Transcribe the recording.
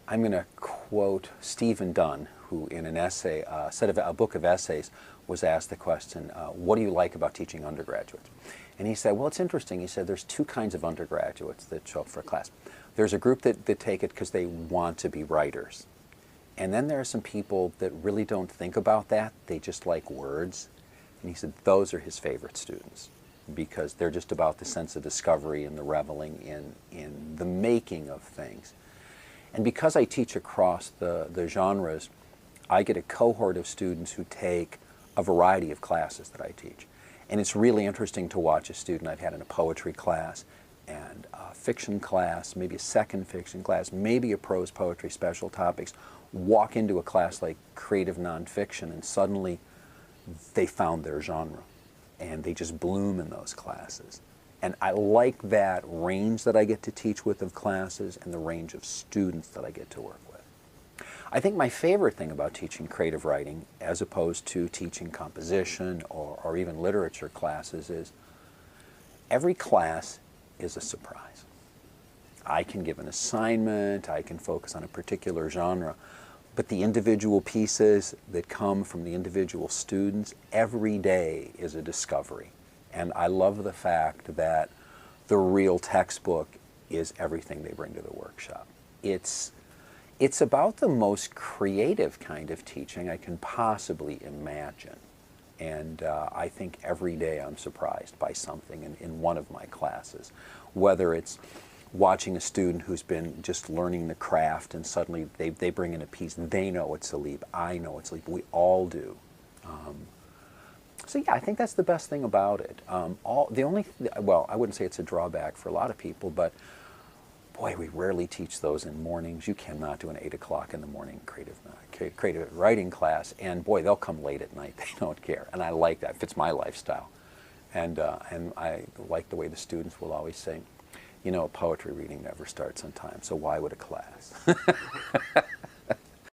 I'm going to quote Stephen Dunn, who in an essay, a book of essays, was asked the question, what do you like about teaching undergraduates? And he said, well, it's interesting. He said, there's two kinds of undergraduates that show up for a class. There's a group that take it because they want to be writers. And then there are some people that really don't think about that. They just like words. And he said, those are his favorite students, because they're just about the sense of discovery and the reveling in the making of things. And because I teach across the genres, I get a cohort of students who take a variety of classes that I teach. And it's really interesting to watch a student I've had in a poetry class and a fiction class, maybe a second fiction class, maybe a prose poetry special topics, walk into a class like creative nonfiction, and suddenly they found their genre and they just bloom in those classes. And I like that range that I get to teach with of classes and the range of students that I get to work with. I think my favorite thing about teaching creative writing, as opposed to teaching composition or even literature classes, is every class is a surprise. I can give an assignment, I can focus on a particular genre, but the individual pieces that come from the individual students, every day is a discovery. And I love the fact that the real textbook is everything they bring to the workshop. It's about the most creative kind of teaching I can possibly imagine. And I think every day I'm surprised by something in one of my classes, whether it's watching a student who's been just learning the craft and suddenly they bring in a piece, they know it's a leap, I know it's a leap, we all do. So yeah, I think that's the best thing about it. Well, I wouldn't say it's a drawback for a lot of people, but boy, we rarely teach those in mornings. You cannot do an 8 o'clock in the morning creative writing class, and boy, they'll come late at night, they don't care. And I like that, it fits my lifestyle. And I like the way the students will always say, you know, a poetry reading never starts on time, so why would a class?